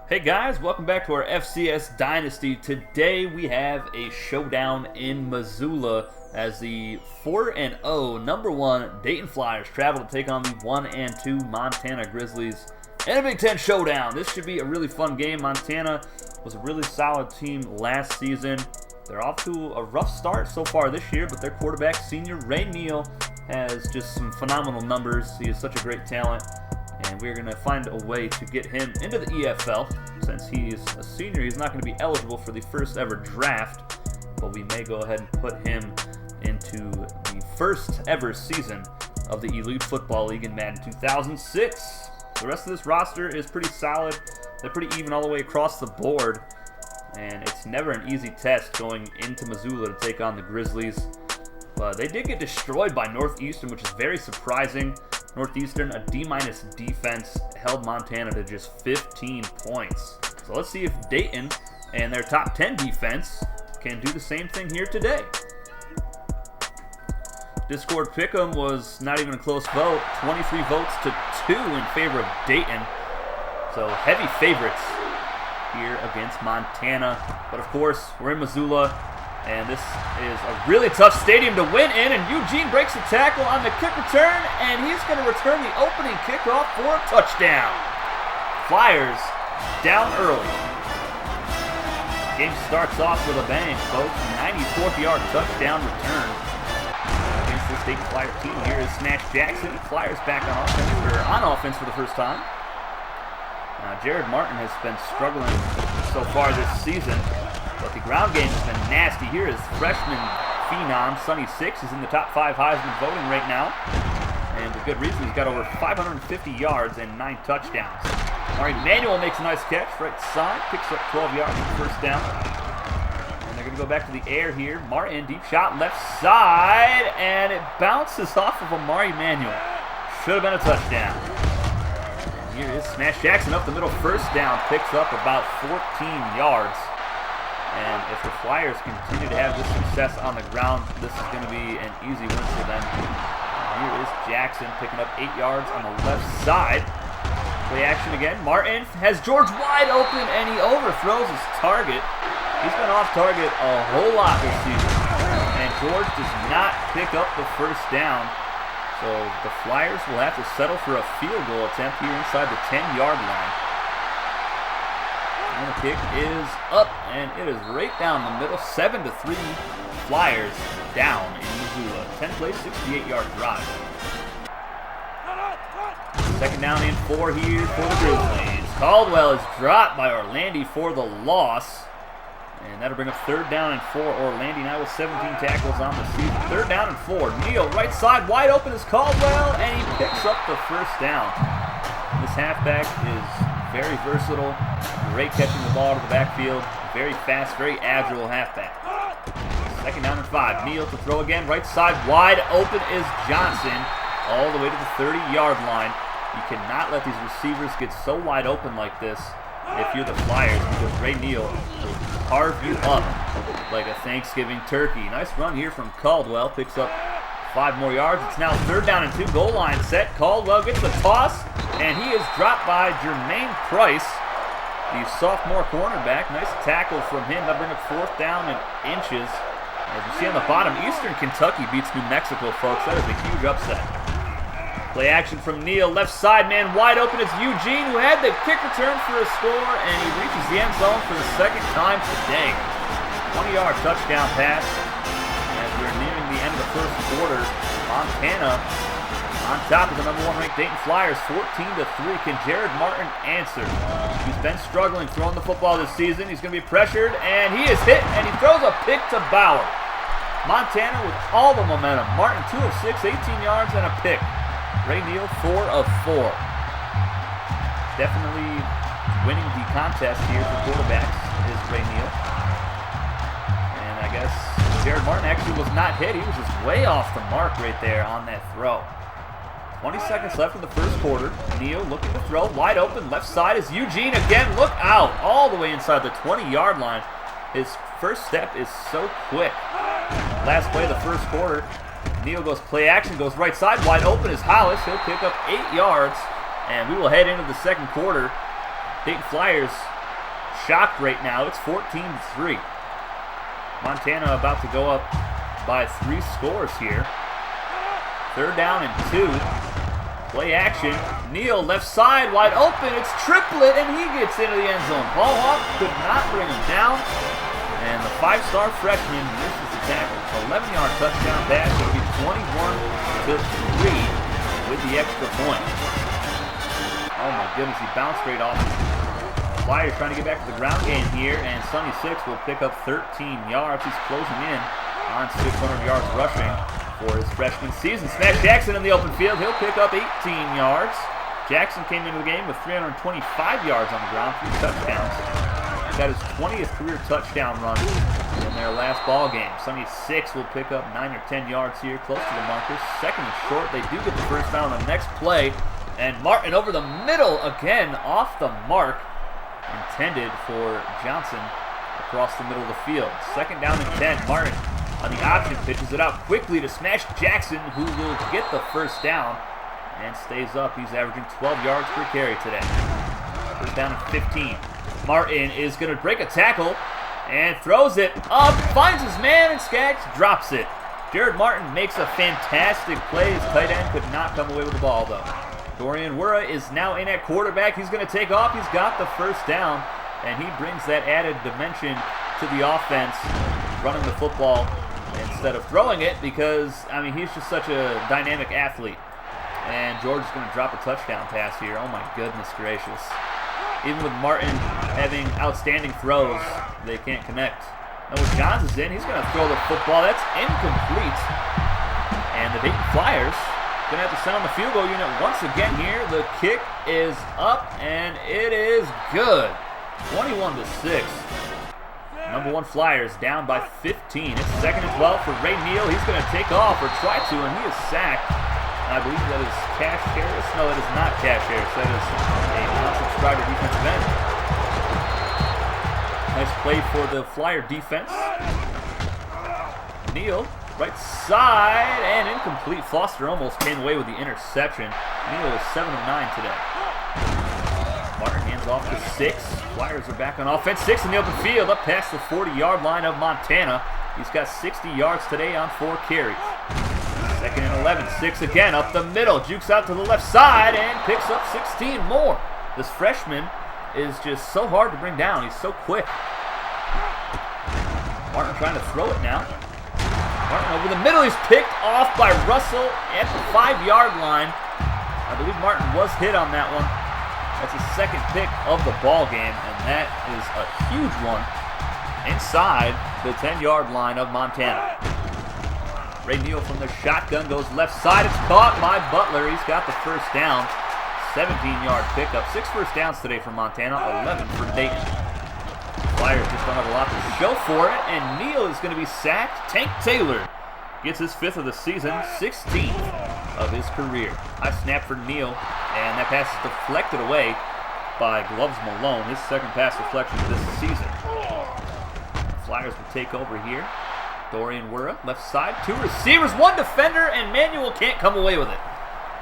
Hey guys, welcome back to our FCS Dynasty. Today we have a showdown in Missoula as the 4-0 #1 Dayton Flyers travel to take on the 1-2 Montana Grizzlies in a Big Ten showdown. This should be a really fun game. Montana was a really solid team last season. They're off to a rough start so far this year, but their quarterback, senior Ray Neal, has just some phenomenal numbers. He is such a great talent. And we're going to find a way to get him into the EFL. Since he's a senior, he's not going to be eligible for the first ever draft, but we may go ahead and put him into the first ever season of the Elite Football League in Madden 2006. The rest of this roster is pretty solid. They're pretty even all the way across the board, and it's never an easy test going into Missoula to take on the Grizzlies. But they did get destroyed by Northeastern, which is very surprising. Northeastern, a D- defense, held Montana to just 15 points. So let's see if Dayton and their top 10 defense can do the same thing here today. Discord Pick'em was not even a close vote. 23 votes to 2 in favor of Dayton. So heavy favorites here against Montana. But of course, we're in Missoula. And this is a really tough stadium to win in, and Eugene breaks the tackle on the kick return, and he's going to return the opening kickoff for a touchdown. Flyers down early. Game starts off with a bang, folks. 94th-yard touchdown return against this Dayton Flyer team. Here is Smash Jackson. Flyers back on offense for the first time. Now, Jared Martin has been struggling so far this season. But the ground game has been nasty. Here is freshman phenom Sonny Six is in the top 5 Heisman voting right now. And with good reason, he's got over 550 yards and 9 touchdowns. Mari Manuel makes a nice catch right side, picks up 12 yards for first down. And they're going to go back to the air here. Martin, deep shot left side, and it bounces off of Amari Manuel. Should have been a touchdown. And here is Smash Jackson up the middle, first down, picks up about 14 yards. And if the Flyers continue to have this success on the ground, this is going to be an easy win for them. Here is Jackson picking up 8 yards on the left side. Play action again. Martin has George wide open, and he overthrows his target. He's been off target a whole lot this season. And George does not pick up the first down. So the Flyers will have to settle for a field goal attempt here inside the 10-yard line. And the kick is up, and it is right down the middle. 7-3 Flyers down in Missoula. 10-play, 68-yard drive. Second down and 4 here for the Grizzlies. Caldwell is dropped by Orlandi for the loss. And that'll bring up third down and 4. Orlandi now with 17 tackles on the season. Third down and 4. Neal right side, wide open is Caldwell, and he picks up the first down. This halfback is very versatile, great catching the ball to the backfield, very fast, very agile halfback. Second down and 5. Neal to throw again, right side, wide open is Johnson, all the way to the 30-yard line. You cannot let these receivers get so wide open like this if you're the Flyers, because Ray Neal will carve you up like a Thanksgiving turkey. Nice run here from Caldwell, picks up 5 more yards. It's now third down and 2, goal line set. Caldwell gets the toss, and he is dropped by Jermaine Price, the sophomore cornerback. Nice tackle from him. That'll bring up fourth down and inches. As you see on the bottom, Eastern Kentucky beats New Mexico, folks. That is a huge upset. Play action from Neal, left side, man wide open. It's Eugene who had the kick return for a score, and he reaches the end zone for the second time today. 20-yard touchdown pass. As we're nearing the end of the first quarter, Montana on top of the #1 ranked Dayton Flyers, 14-3. Can Jared Martin answer? He's been struggling throwing the football this season. He's going to be pressured, and he is hit, and he throws a pick to Bauer. Montana with all the momentum. Martin 2 of 6, 18 yards and a pick. Ray Neal 4 of 4. Definitely winning the contest here for quarterbacks is Ray Neal. And I guess Jared Martin actually was not hit. He was just way off the mark right there on that throw. 20 seconds left in the first quarter. Neal looking to throw, wide open, left side is Eugene again. Look out, all the way inside the 20-yard line. His first step is so quick. Last play of the first quarter, Neal goes play action, goes right side, wide open is Hollis. He'll pick up 8 yards, and we will head into the second quarter. Dayton Flyers shocked right now. It's 14-3. Montana about to go up by 3 scores here. 3rd down and 2. Play action. Neal left side wide open. It's triplet and he gets into the end zone. Ball hawk could not bring him down. And the 5-star freshman misses the tackle. 11-yard touchdown pass. It'll be 21-3 with the extra point. Oh my goodness, he bounced straight off. Flyers trying to get back to the ground game here, and Sonny Six will pick up 13 yards. He's closing in on 600 yards rushing for his freshman season. Smash Jackson in the open field. He'll pick up 18 yards. Jackson came into the game with 325 yards on the ground, 3 touchdowns. He got his 20th career touchdown run in their last ball game. Sonny Six will pick up 9 or 10 yards here, close to the markers. 2nd and short. They do get the first down on the next play. And Martin over the middle again, off the mark. Intended for Johnson across the middle of the field. 2nd down and 10. Martin on the option pitches it out quickly to Smash Jackson, who will get the first down and stays up. He's averaging 12 yards per carry today. 1st down and 15. Martin is going to break a tackle and throws it up, finds his man, and Skaggs drops it. Jared Martin makes a fantastic play. His tight end could not come away with the ball, though. Dorian Wurra is now in at quarterback. He's going to take off. He's got the first down, and he brings that added dimension to the offense, running the football instead of throwing it because, I mean, he's just such a dynamic athlete. And George is going to drop a touchdown pass here. Oh, my goodness gracious. Even with Martin having outstanding throws, they can't connect. Noah Johns is in. He's going to throw the football. That's incomplete. And the Dayton Flyers going to have to send on the field goal unit once again here. The kick is up, and it is good. 21-6. Number 1 Flyers down by 15. It's 2nd and 12 for Ray Neal. He's going to take off or try to, and he is sacked. I believe that is Cash Harris. No, that is not Cash Harris. That is a non-subscriber defensive end. Nice play for the Flyer defense. Neal, right side, and incomplete. Foster almost came away with the interception. Neal is 7 of 9 today. Martin hands off to Six. Flyers are back on offense. Six in the open field, up past the 40-yard line of Montana. He's got 60 yards today on 4 carries. 2nd and 11. Six again up the middle. Jukes out to the left side and picks up 16 more. This freshman is just so hard to bring down. He's so quick. Martin trying to throw it now. Martin over the middle. He's picked off by Russell at the 5-yard line. I believe Martin was hit on that one. That's his 2nd pick of the ball game, and that is a huge one inside the 10-yard line of Montana. Ray Neal from the shotgun goes left side. It's caught by Butler. He's got the first down. 17-yard pickup. 6 first downs today for Montana, 11 for Dayton. Flyers just don't have a lot to show for it, and Neal is going to be sacked. Tank Taylor gets his 5th of the season, 16th of his career. High snap for Neal, and that pass is deflected away by Gloves Malone, his 2nd pass deflection this season. Flyers will take over here. Dorian Wurra, left side, 2 receivers, 1 defender, and Manuel can't come away with it.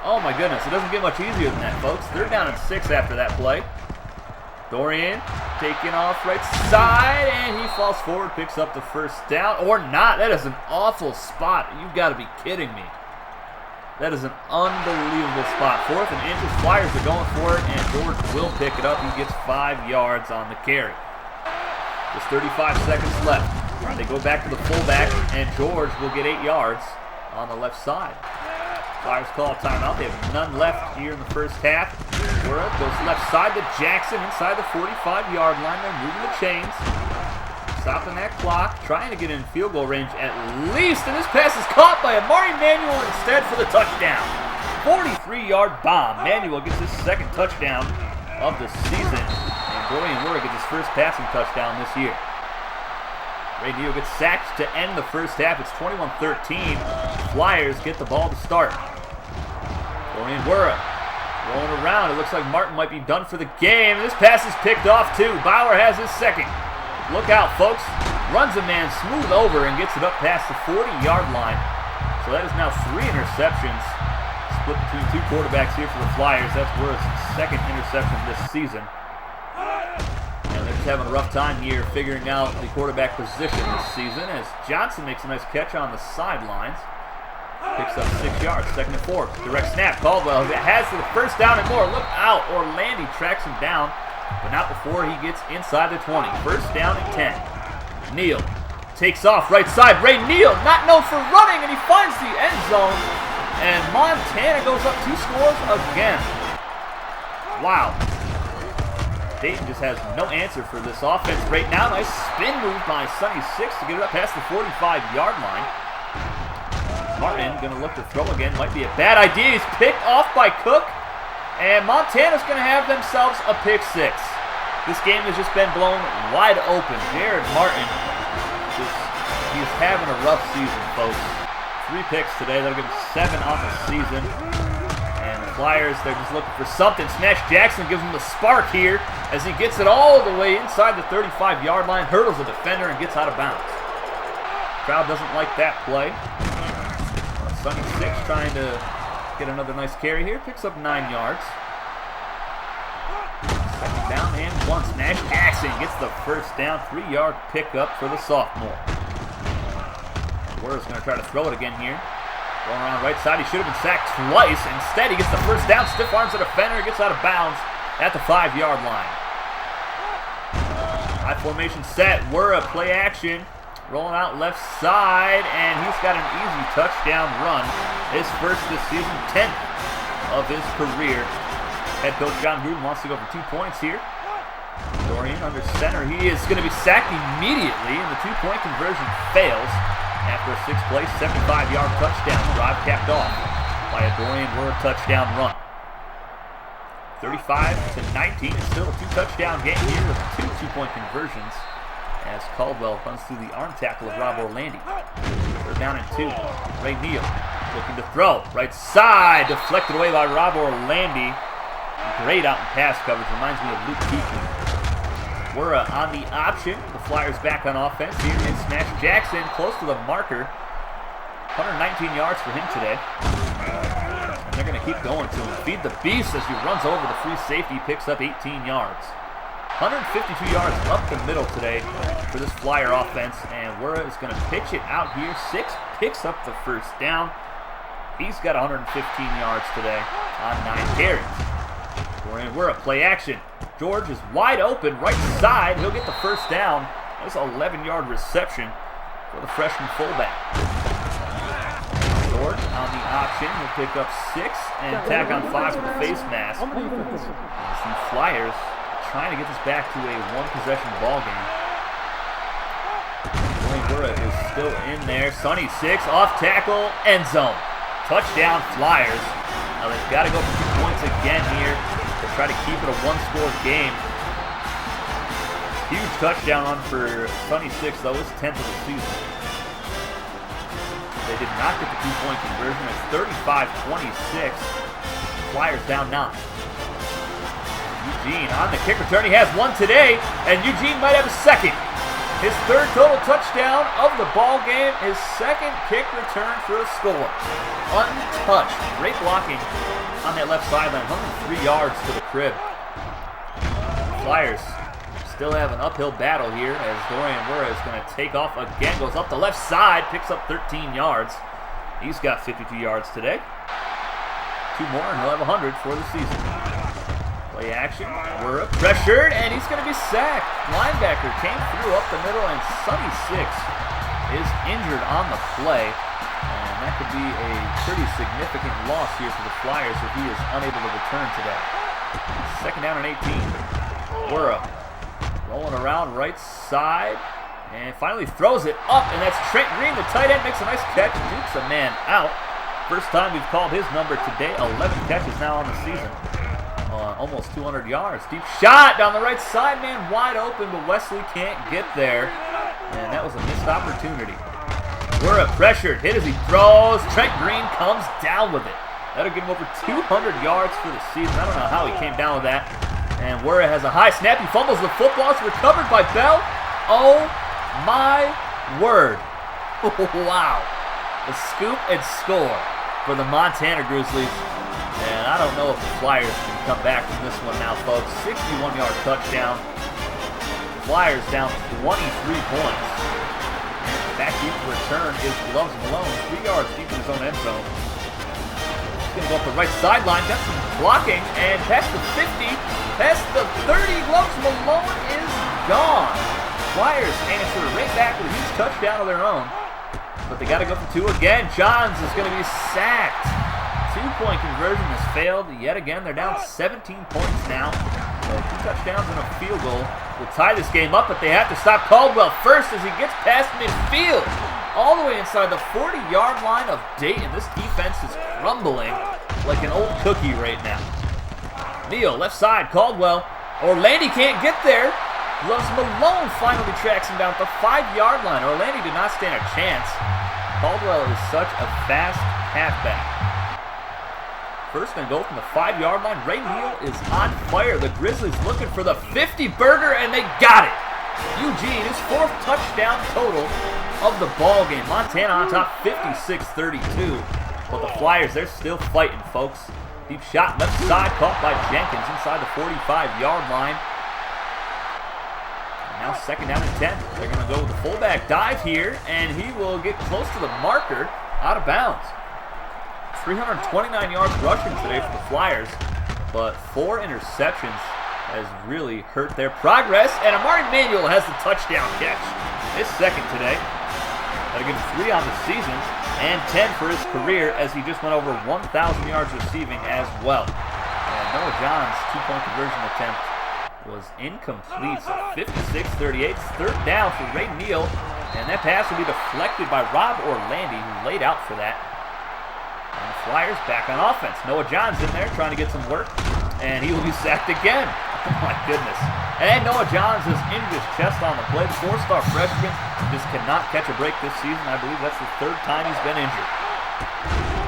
Oh my goodness, it doesn't get much easier than that, folks. 3rd down and 6 after that play. Dorian taking off right side, and he falls forward, picks up the first down, or not. That is an awful spot. You've got to be kidding me. That is an unbelievable spot. 4th and inches, Flyers are going for it, and George will pick it up. He gets 5 yards on the carry. There's 35 seconds left. They go back to the fullback, and George will get 8 yards on the left side. Flyers call a timeout. They have none left here in the first half. Wurra goes left side to Jackson inside the 45-yard line. They're moving the chains. Stopping that clock. Trying to get in field goal range at least. And this pass is caught by Amari Manuel instead for the touchdown. 43-yard bomb. Manuel gets his 2nd touchdown of the season. And Dorian Wurra gets his first passing touchdown this year. Ray Neal gets sacked to end the first half. It's 21-13. Flyers get the ball to start. Dorian Wurra rolling around. It looks like Martin might be done for the game. This pass is picked off too. Bauer has his 2nd. Look out, folks. Runs a man smooth over and gets it up past the 40-yard line. So that is now 3 interceptions. Split between 2 quarterbacks here for the Flyers. That's Wurra's 2nd interception this season. And they're Dayton's having a rough time here figuring out the quarterback position this season as Johnson makes a nice catch on the sidelines. Picks up 6 yards, 2nd and 4. Direct snap. Caldwell has the first down and more. Look out. Orlandi tracks him down, but not before he gets inside the 20. First down and 10. Neal takes off right side. Ray Neal, not known for running, and he finds the end zone. And Montana goes up 2 scores again. Wow. Dayton just has no answer for this offense right now. Nice spin move by Sonny Six to get it up past the 45-yard line. Martin going to look to throw again. Might be a bad idea. He's picked off by Cook. And Montana's going to have themselves a pick 6. This game has just been blown wide open. Jared Martin, he's having a rough season, folks. 3 picks today. That'll give him 7 on the season. And the Flyers, they're just looking for something. Smash Jackson gives him the spark here as he gets it all the way inside the 35-yard line, hurdles the defender, and gets out of bounds. Crowd doesn't like that play. Sonny Six trying to get another nice carry here. Picks up 9 yards. 2nd down and 1. Smash Jackson gets the first down. 3-yard pickup for the sophomore. Werner's going to try to throw it again here. Going around right side. He should have been sacked twice. Instead, he gets the first down. Stiff arms the defender. Gets out of bounds at the 5-yard line. High formation set. Werner play action. Rolling out left side. And he's got an easy touchdown run. His first this season. 10th of his career. Head coach John Gruden wants to go for 2 points here. Dorian under center. He is going to be sacked immediately. And the 2-point conversion fails. After a 6-play, 75-yard touchdown drive capped off by a Dorian Werner touchdown run. 35-19. It's still a 2-touchdown game here with 2 2-point conversions as Caldwell runs through the arm tackle of Rob Orlandi. 3rd down and 2. Ray Neal looking to throw. Right side, deflected away by Rob Orlandi. Great out in pass coverage. Reminds me of Luke Kuechly. Werner on the option. The Flyers back on offense here in Smash Jackson, close to the marker. 119 yards for him today. And they're going to keep going to him. Feed the beast as he runs over the free safety, picks up 18 yards. 152 yards up the middle today for this Flyer offense. And Werner is going to pitch it out here. Six picks up the first down. He's got 115 yards today on 9 carries. Werner play action. George is wide open, right side. He'll get the first down. That's an 11-yard reception for the freshman fullback. George on the option. He'll pick up 6 and tack on 5 with the face mask. Some Flyers trying to get this back to a 1-possession ball game. Werner is still in there. Sonny Six off tackle, end zone. Touchdown Flyers. Now they've got to go for 2 points again here. Try to keep it a 1-score game. Huge touchdown run for Sonny Six, though. It's 10th of the season. They did not get the 2-point conversion. It's 35-26. Flyers down 9. Eugene on the kick return. He has 1 today, and Eugene might have a 2nd. His 3rd total touchdown of the ball game. His 2nd kick return for a score. Untouched. Great blocking on that left sideline, 103 yards to the crib. Flyers still have an uphill battle here as Dorian Werner is going to take off again, goes up the left side, picks up 13 yards. He's got 52 yards today. 2 more and he'll have 100 for the season. Play action, Werner pressured, and he's going to be sacked. Linebacker came through up the middle, and Sonny Six is injured on the play. And that could be a pretty significant loss here for the Flyers if he is unable to return today. 2nd down and 18. Werner rolling around right side and finally throws it up, and that's Trent Green, the tight end, makes a nice catch, dukes a man out. First time we've called his number today. 11 catches now on the season. Almost 200 yards. Deep shot down the right side, man wide open, but Wesley can't get there. And that was a missed opportunity. Werner pressured, hit as he throws. Trent Green comes down with it. That'll give him over 200 yards for the season. I don't know how he came down with that. And Werner has a high snap. He fumbles the football. It's recovered by Bell. Oh my word. Wow. The scoop and score for the Montana Grizzlies. And I don't know if the Flyers can come back from this one now, folks. 61-yard touchdown. Flyers down 23 points. Back deep to return is Gloves Malone, 3 yards deep in his own end zone. He's going to go up the right sideline, got some blocking, and past the 50, past the 30, Gloves Malone is gone. Flyers answer right back with a huge touchdown of their own. But they got to go for 2 again. Johns is going to be sacked. 2-point conversion has failed yet again. They're down 17 points now. So 2 touchdowns and a field goal will tie this game up, but they have to stop Caldwell first as he gets past midfield. All the way inside the 40-yard line of Dayton. This defense is crumbling like an old cookie right now. Neal, left side, Caldwell. Orlandi can't get there. Gloves Malone finally tracks him down at the 5-yard line. Orlandi did not stand a chance. Caldwell is such a fast halfback. First and goal from the 5-yard line. Ray Neal is on fire. The Grizzlies looking for the 50-burger, and they got it. Eugene, his 4th touchdown total of the ball game. Montana on top, 56-32. But the Flyers, they're still fighting, folks. Deep shot left side, caught by Jenkins inside the 45-yard line. And now 2nd down and 10. They're going to go with the fullback dive here, and he will get close to the marker, out of bounds. 329 yards rushing today for the Flyers, but 4 interceptions has really hurt their progress, and Amari Manuel has the touchdown catch. His 2nd today. That'll give him 3 on the season, and 10 for his career as he just went over 1,000 yards receiving as well. And Noah John's 2-point conversion attempt was incomplete, so 56-38. 3rd down for Ray Neal, and that pass will be deflected by Rob Orlandi, who laid out for that. And the Flyers back on offense. Noah John's in there trying to get some work, and he will be sacked again. Oh my goodness. And Noah Johns has injured his chest on the play. The 4-star freshman just cannot catch a break this season. I believe that's the 3rd time he's been injured.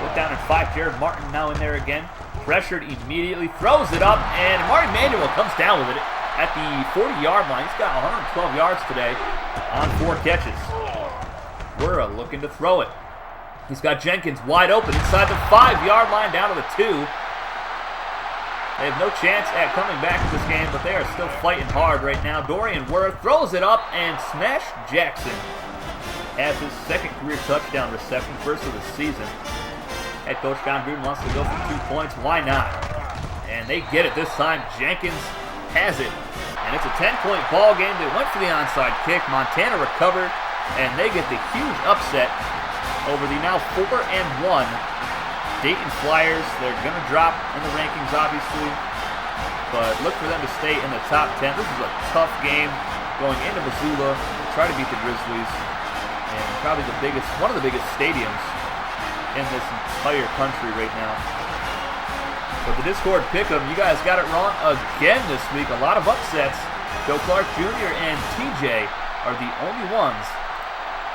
Look down at 5. Jared Martin now in there again. Pressured immediately, throws it up, and Amari Manuel comes down with it at the 40-yard line. He's got 112 yards today on 4 catches. We're looking to throw it. He's got Jenkins wide open inside the 5-yard line down to the 2. They have no chance at coming back to this game, but they are still fighting hard right now. Dorian Worth throws it up, and Smash Jackson has his 2nd career touchdown reception, 1st of the season. Head coach John Gruden wants to go for 2 points. Why not? And they get it this time. Jenkins has it, and it's a 10-point ball game. They went for the onside kick. Montana recovered, and they get the huge upset over the now 4-1 Dayton Flyers. They're going to drop in the rankings, obviously, but look for them to stay in the top 10. This is a tough game going into Missoula to try to beat the Grizzlies, and probably one of the biggest stadiums in this entire country right now. But the Discord pick'em, you guys got it wrong again this week. A lot of upsets. Joe Clark Jr. and TJ are the only ones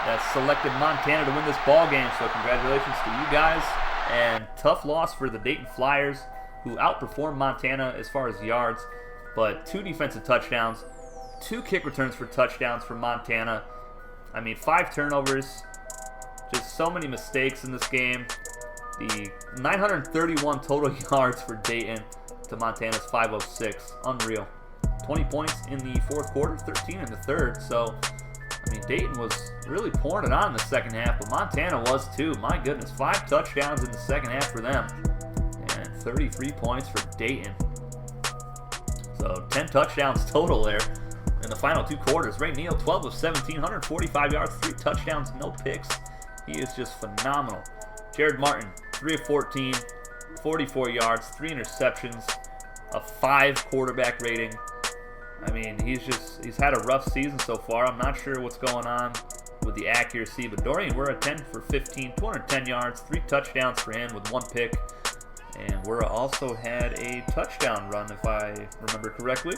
that selected Montana to win this ball game, so congratulations to you guys. And tough loss for the Dayton Flyers, who outperformed Montana as far as yards, but 2 defensive touchdowns, 2 kick returns for touchdowns for Montana. I mean, 5 turnovers, just so many mistakes in this game. The 931 total yards for Dayton to Montana's 506, unreal. 20 points in the 4th quarter, 13 in the 3rd, so I mean, Dayton was really pouring it on in the 2nd half, but Montana was too. My goodness, 5 touchdowns in the 2nd half for them, and 33 points for Dayton. So 10 touchdowns total there in the final 2 quarters. Ray Neal, 12 of 17, 145 yards, 3 touchdowns, no picks. He is just phenomenal. Jared Martin, 3 of 14, 44 yards, 3 interceptions, a 5 quarterback rating. I mean, he's had a rough season so far. I'm not sure what's going on with the accuracy, but Dorian, we're at 10 for 15, 210 yards, 3 touchdowns for him with 1 pick. And we're also had a touchdown run, if I remember correctly.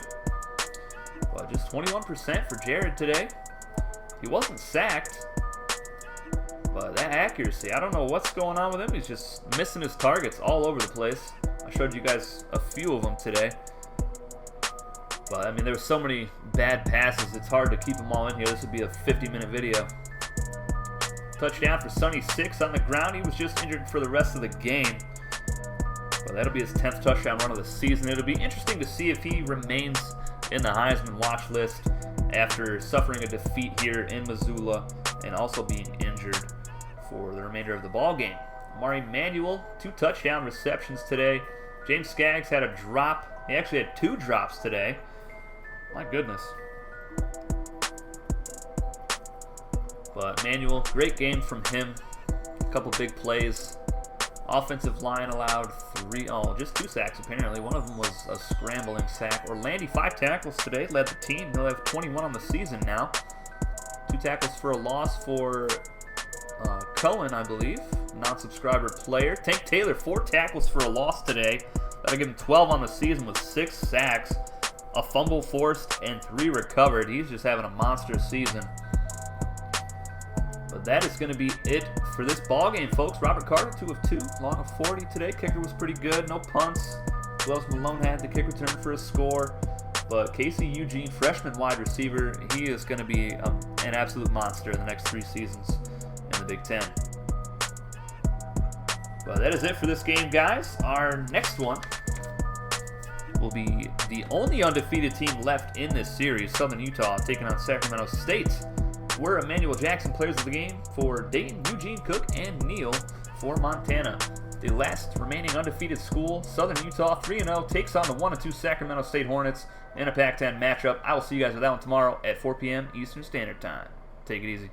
But just 21% for Jared today. He wasn't sacked, but that accuracy, I don't know what's going on with him. He's just missing his targets all over the place. I showed you guys a few of them today. But, I mean, there were so many bad passes, it's hard to keep them all in here. This would be a 50-minute video. Touchdown for Sonny 6 on the ground. He was just injured for the rest of the game. But that'll be his 10th touchdown run of the season. It'll be interesting to see if he remains in the Heisman watch list after suffering a defeat here in Missoula and also being injured for the remainder of the ball game. Amari Manuel, 2 touchdown receptions today. James Skaggs had a drop. He actually had 2 drops today. My goodness. But Manuel, great game from him. A couple big plays. Offensive line allowed just 2 sacks apparently. One of them was a scrambling sack. Orlandi, 5 tackles today, led the team. He'll have 21 on the season now. 2 tackles for a loss for Cohen, I believe, non-subscriber player. Tank Taylor, 4 tackles for a loss today. That'll give him 12 on the season with 6 sacks, a fumble forced, and 3 recovered. He's just having a monster season. But that is going to be it for this ball game, folks. Robert Carter, 2 of 2, long of 40 today. Kicker was pretty good, no punts. Wells Malone had the kick return for a score. But Casey Eugene, freshman wide receiver, he is going to be an absolute monster in the next 3 seasons in the Big Ten. But that is it for this game, guys. Our next one will be the only undefeated team left in this series, Southern Utah, taking on Sacramento State. We're Emmanuel Jackson players of the game for Dayton, Eugene, Cook, and Neal for Montana. The last remaining undefeated school, Southern Utah, 3-0, takes on the 1-2 Sacramento State Hornets in a Pac-10 matchup. I will see you guys with that one tomorrow at 4 p.m. Eastern Standard Time. Take it easy.